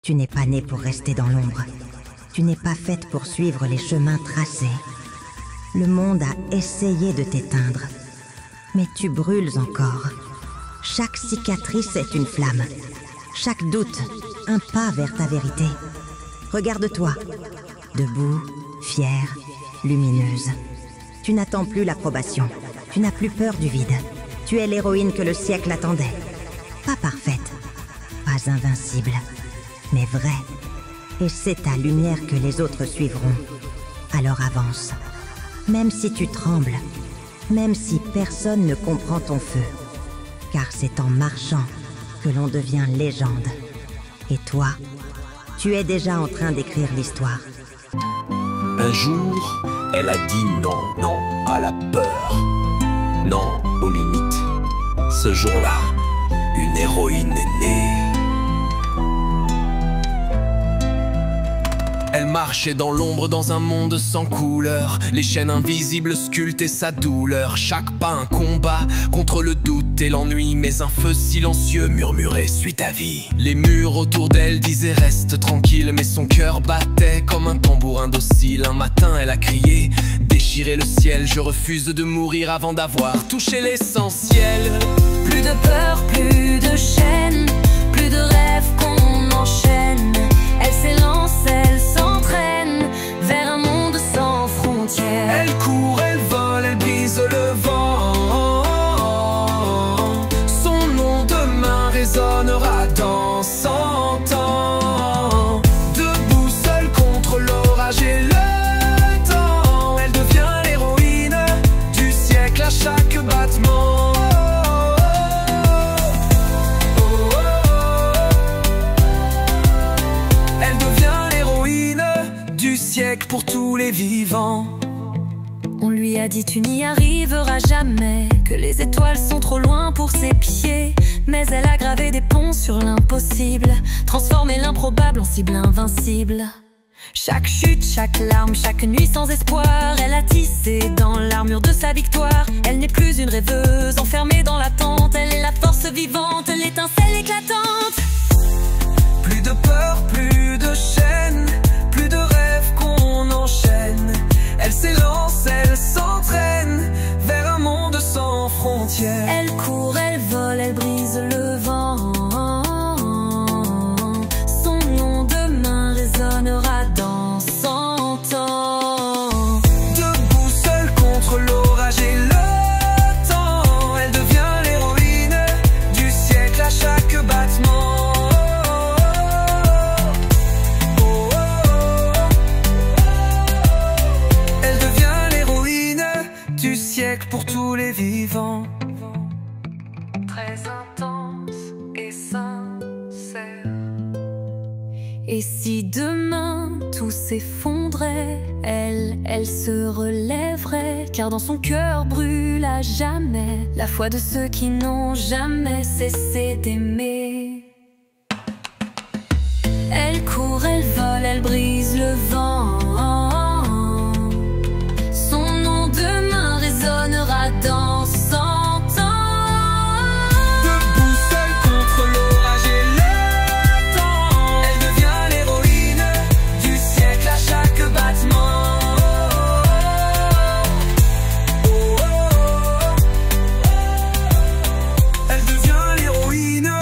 Tu n'es pas née pour rester dans l'ombre. Tu n'es pas faite pour suivre les chemins tracés. Le monde a essayé de t'éteindre, mais tu brûles encore. Chaque cicatrice est une flamme. Chaque doute, un pas vers ta vérité. Regarde-toi, debout, fière, lumineuse. Tu n'attends plus l'approbation. Tu n'as plus peur du vide. Tu es l'héroïne que le siècle attendait. Pas parfaite, pas invincible, mais vraie. Et c'est ta lumière que les autres suivront. Alors avance. Même si tu trembles, même si personne ne comprend ton feu. Car c'est en marchant que l'on devient légende. Et toi, tu es déjà en train d'écrire l'histoire. Un jour, elle a dit non, non à la peur, non aux limites. Ce jour-là, une héroïne est née. Elle marchait dans l'ombre dans un monde sans couleur. Les chaînes invisibles sculptaient sa douleur. Chaque pas un combat contre le doute et l'ennui. Mais un feu silencieux murmurait: suis ta vie. Les murs autour d'elle disaient reste tranquille. Mais son cœur battait comme un tambour indocile. Un matin elle a crié, déchiré le ciel: je refuse de mourir avant d'avoir touché l'essentiel. Plus de peur, plus de chaînes, plus de rêves qu'on enchaîne. Elle s'élance, elle s'entraîne vers un monde sans frontières. Elle court, elle vole, elle brise le vent. Son nom demain résonnera dans 100 ans. Debout seule contre l'orage et le temps, elle devient l'héroïne du siècle à chaque battement. Pour tous les vivants. On lui a dit tu n'y arriveras jamais, que les étoiles sont trop loin pour ses pieds. Mais elle a gravé des ponts sur l'impossible, transformé l'improbable en cible invincible. Chaque chute, chaque larme, chaque nuit sans espoir, elle a tissé dans l'armure de sa victoire. Elle n'est plus une rêveuse enfermée dans l'attente, elle est la force vivante, l'étincelle éclatante. Plus de peur, plus de chaînes, plus de rêves qu'on enchaîne. Elle s'élance, elle s'entraîne vers un monde sans frontières. Elle court, elle vole, elle brise le vent. Son nom demain résonnera dans 100 ans. Debout seule contre l'orage et le temps, elle devient l'héroïne du siècle à chaque battement. Pour tous les vivants. Très intense et sincère. Et si demain tout s'effondrait, elle se relèverait. Car dans son cœur brûle à jamais la foi de ceux qui n'ont jamais cessé d'aimer. Elle court, elle vole, elle brise le vent. Dans 100 ans. Debout seule contre l'orage et le temps, elle devient l'héroïne du siècle à chaque battement. Elle devient l'héroïne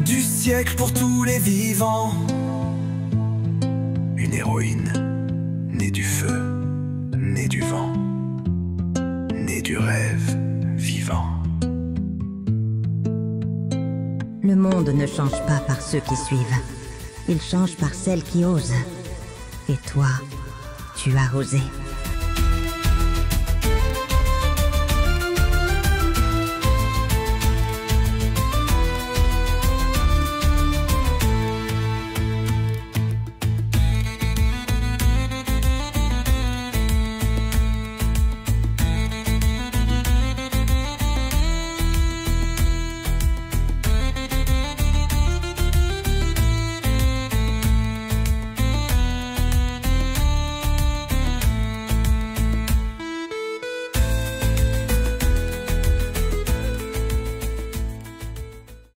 du siècle pour tous les vivants. Une héroïne née du feu, née du vent, née du rêve vivant. Le monde ne change pas par ceux qui suivent. Il change par celles qui osent. Et toi, tu as osé.